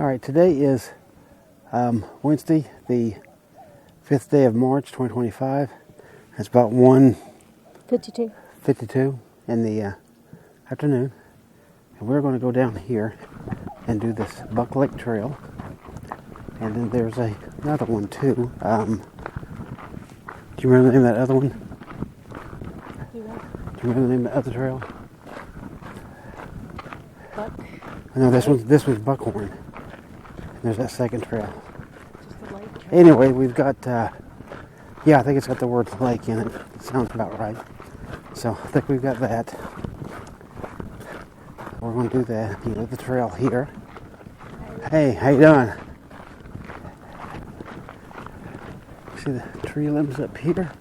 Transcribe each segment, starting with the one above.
All right, today is Wednesday, the 5th day of March, 2025. It's about 1:52 in the afternoon. And we're going to go down here and do this Buck Lake Trail. And then there's another one too. Do you remember the name of that other one? Do you remember the name of the other trail? Buck? No, this one's Buckhorn. There's that second trail. Just the lake trail. Anyway, we've got, I think it's got the word lake in it. It sounds about right. So I think we've got that. We're going to do the trail here. Hey, how you doing? See the tree limbs up here?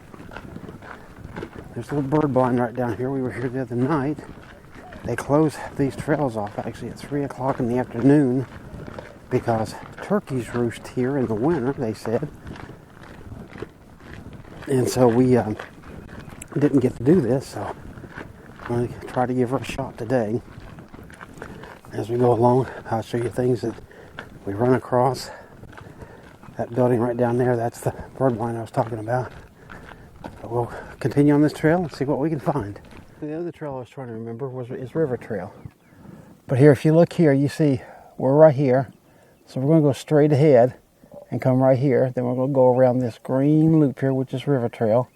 There's a little bird blind right down here. We were here the other night. They close these trails off actually at 3 o'clock in the afternoon because turkeys roost here in the winter, they said. And so we didn't get to do this, so I'm going to try to give her a shot today. As we go along, I'll show you things that we run across. That building right down there, that's the bird blind I was talking about. But we'll continue on this trail and see what we can find. The other trail I was trying to remember is River Trail. But here, if you look here, you see we're right here. So we're going to go straight ahead and come right here. Then we're going to go around this green loop here, which is River Trail.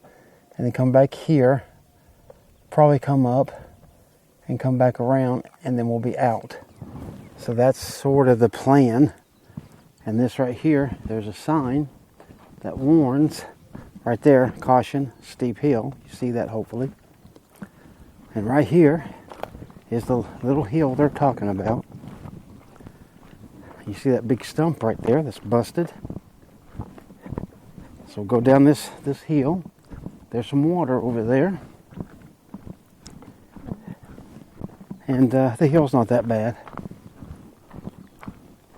And then come back here, probably come up and come back around, and then we'll be out. So that's sort of the plan. And this right here, there's a sign that warns right there, caution, steep hill. You see that hopefully. And right here is the little hill they're talking about. You see that big stump right there that's busted. So go down this hill. There's some water over there. And the hill's not that bad.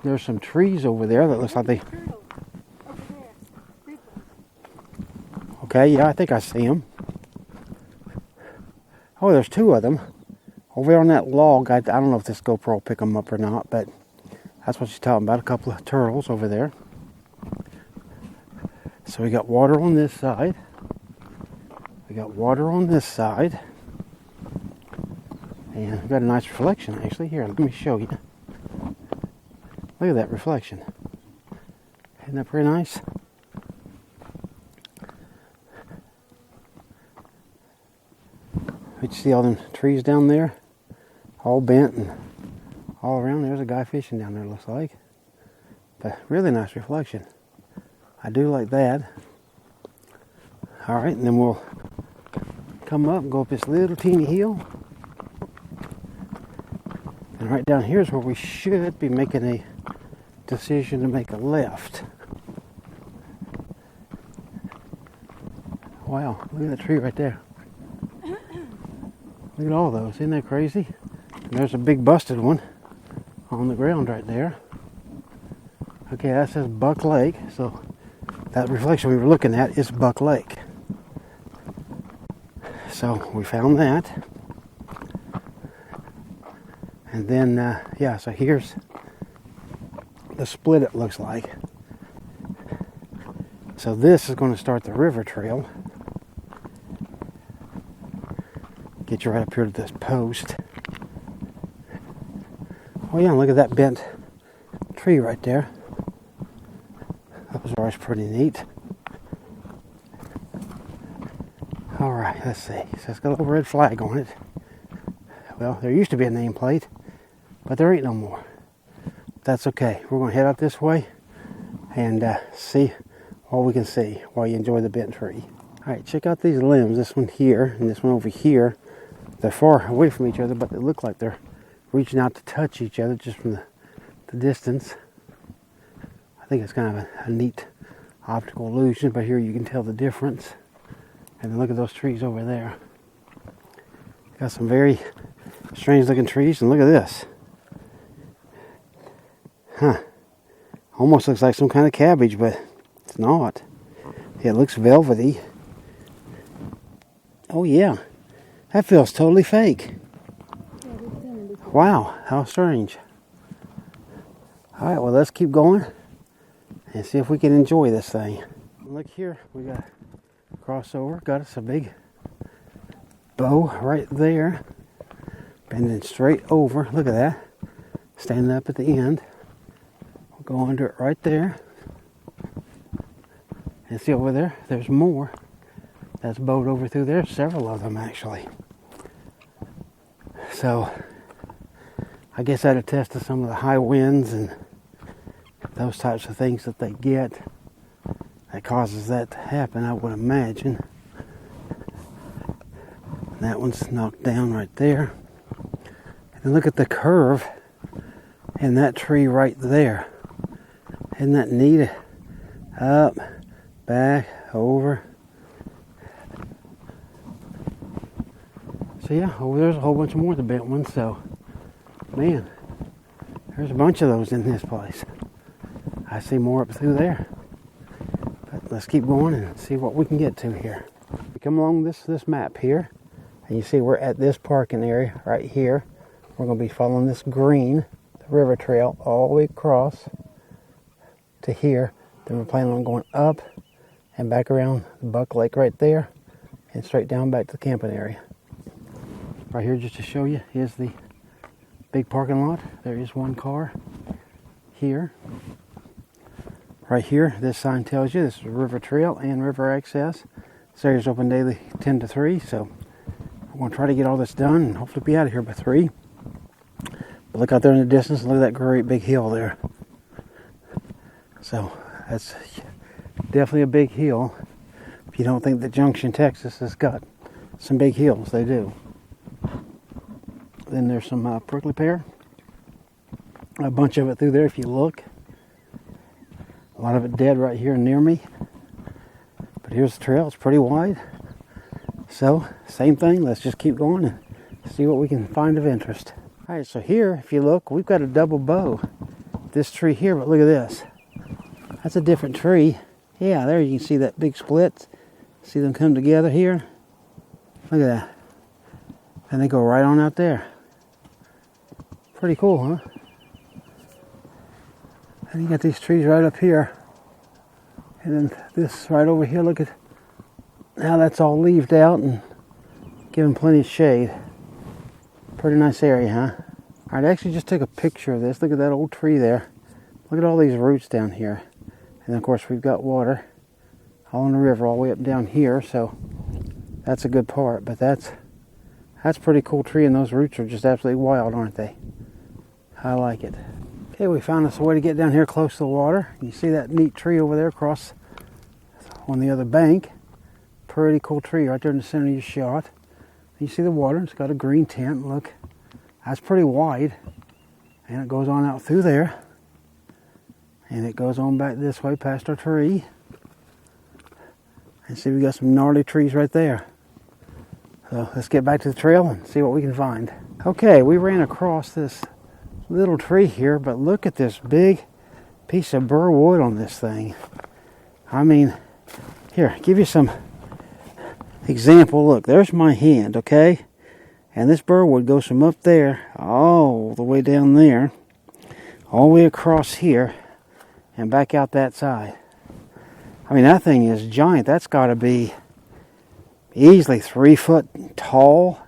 There's some trees over there that looks like they... Okay, yeah, I think I see them. Oh, there's two of them. Over there on that log, I don't know if this GoPro will pick them up or not, but that's what she's talking about, a couple of turtles over there. So we got water on this side. We got water on this side. And we got a nice reflection actually. Here, let me show you. Look at that reflection. Isn't that pretty nice? You see all them trees down there? All bent and all around. There's a guy fishing down there, looks like. But really nice reflection. I do like that. Alright, and then we'll come up and go up this little teeny hill. And right down here is where we should be making a decision to make a left. Wow, look at that tree right there. Look at all those, isn't that crazy? And there's a big busted one on the ground right there. Okay, that says Buck Lake, so that reflection we were looking at is Buck Lake. So we found that. And then, so here's the split it looks like. So this is going to start the river trail. Get you right up here to this post. Oh yeah, look at that bent tree right there. That was always pretty neat. Alright, let's see. So it's got a little red flag on it. Well, there used to be a nameplate, but there ain't no more. That's okay. We're going to head out this way and see what we can see while you enjoy the bent tree. Alright, check out these limbs. This one here and this one over here. They're far away from each other, but they look like they're reaching out to touch each other just from the distance. I think it's kind of a neat optical illusion, but here you can tell the difference. And then look at those trees over there. Got some very strange looking trees, and look at this. Huh. Almost looks like some kind of cabbage, but it's not. It looks velvety. Oh yeah. That feels totally fake. Wow, how strange. All right, well, let's keep going and see if we can enjoy this thing. Look here, we got a crossover. Got us a big bow right there, bending straight over. Look at that, standing up at the end. We'll go under it right there. And see over there, there's more. That's bowed over through there, several of them actually. So, I guess that attests to some of the high winds and those types of things that they get that causes that to happen, I would imagine. And that one's knocked down right there. And look at the curve in that tree right there. Isn't that neat? Up, back, over. So yeah, over there's a whole bunch more of the bent ones. So, man, there's a bunch of those in this place. I see more up through there. But let's keep going and see what we can get to here. We come along this map here, and you see we're at this parking area right here. We're going to be following this green, the river trail, all the way across to here. Then we're planning on going up and back around the Buck Lake right there and straight down back to the camping area. Right here, just to show you, is the big parking lot. There is one car here. Right here, this sign tells you this is river trail and river access. This area is open daily 10 to 3, so we're going to try to get all this done and hopefully be out of here by 3. But look out there in the distance, look at that great big hill there. So that's definitely a big hill. If you don't think that Junction, Texas has got some big hills, they do. Then there's some prickly pear. A bunch of it through there if you look. A lot of it dead right here near me. But here's the trail, it's pretty wide. So, same thing, let's just keep going and see what we can find of interest. Alright, so here, if you look, we've got a double bow. This tree here, but look at this. That's a different tree. Yeah, there you can see that big split. See them come together here? Look at that. And they go right on out there. Pretty cool, huh? And you got these trees right up here. And then this right over here, look at how that's all leaved out and giving plenty of shade. Pretty nice area, huh? Alright, I actually just took a picture of this. Look at that old tree there. Look at all these roots down here. And of course we've got water all in the river all the way up down here, so that's a good part. But that's a pretty cool tree, and those roots are just absolutely wild, aren't they? I like it. Okay, we found us a way to get down here close to the water. You see that neat tree over there across on the other bank. Pretty cool tree right there in the center of your shot. You see the water, it's got a green tint. Look, that's pretty wide. And it goes on out through there. And it goes on back this way past our tree. And see, we got some gnarly trees right there. So let's get back to the trail and see what we can find. Okay, we ran across this little tree here, but look at this big piece of burr wood on this thing. I mean, here, give you some example. Look, there's my hand, okay? And this burr wood goes from up there all the way down there, all the way across here, and back out that side. I mean, that thing is giant. That's got to be easily 3 foot tall.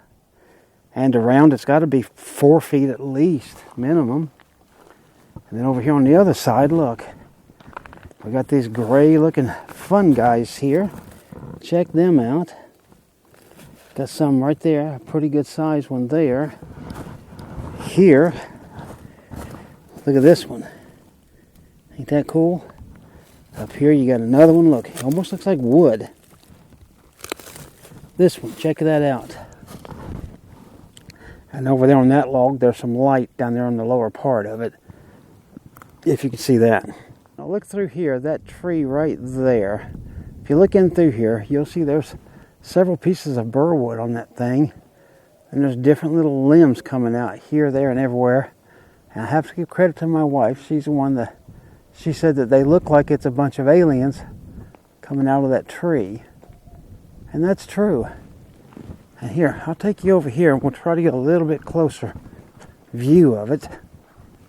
And around, it's got to be 4 feet at least, minimum. And then over here on the other side, look. We got these gray looking fun guys here. Check them out. Got some right there, a pretty good size one there. Here, look at this one. Ain't that cool? Up here you got another one, look. It almost looks like wood. This one, check that out. And over there on that log, there's some light down there on the lower part of it. If you can see that. Now look through here, that tree right there. If you look in through here, you'll see there's several pieces of burr wood on that thing. And there's different little limbs coming out here, there, and everywhere. And I have to give credit to my wife. She's the one that, she said that they look like it's a bunch of aliens coming out of that tree. And that's true. And here, I'll take you over here and we'll try to get a little bit closer view of it.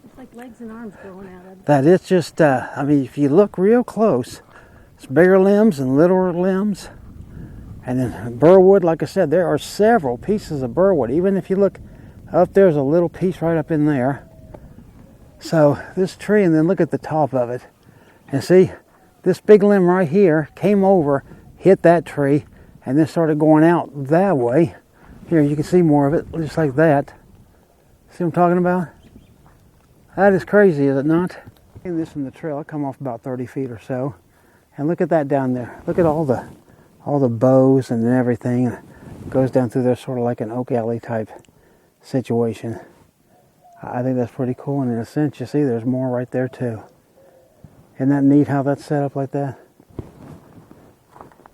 It's like legs and arms growing out of it. that it's just, I mean, if you look real close, it's bigger limbs and littler limbs. And then burwood, like I said, there are several pieces of burwood. Even if you look up, there's a little piece right up in there. So this tree, and then look at the top of it. And see, this big limb right here came over, hit that tree, and then started going out that way. Here, you can see more of it, just like that. See what I'm talking about? That is crazy, is it not? And this from the trail, I come off about 30 feet or so. And look at that down there. Look at all the bows and everything. It goes down through there sort of like an oak alley type situation. I think that's pretty cool, and in a sense, you see there's more right there too. Isn't that neat how that's set up like that?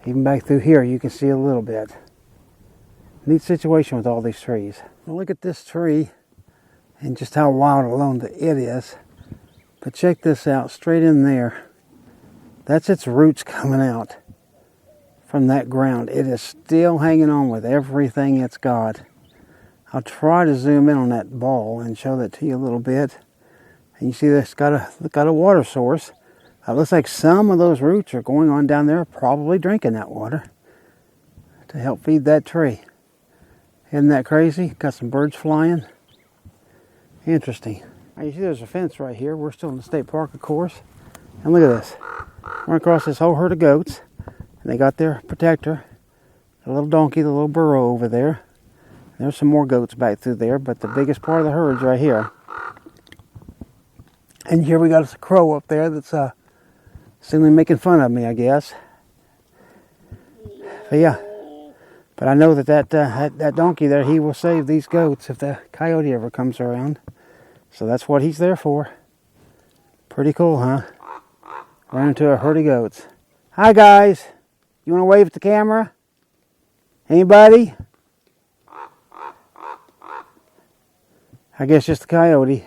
Even back through here, you can see a little bit. Neat situation with all these trees. Well, look at this tree and just how wild alone it is. But check this out, straight in there. That's its roots coming out from that ground. It is still hanging on with everything it's got. I'll try to zoom in on that ball and show that to you a little bit. And you see that's got a water source. It looks like some of those roots are going on down there, probably drinking that water to help feed that tree. Isn't that crazy? Got some birds flying. Interesting. Now you see there's a fence right here. We're still in the state park, of course. And look at this. Run across this whole herd of goats. And they got their protector, the little donkey, the little burro over there. There's some more goats back through there, but the biggest part of the herd's right here. And here we got a crow up there that's seemingly making fun of me, I guess. But yeah, but I know that donkey there, he will save these goats if the coyote ever comes around. So that's what he's there for. Pretty cool, huh? Ran into a herd of goats. Hi guys, you want to wave at the camera? Anybody? I guess just the coyote.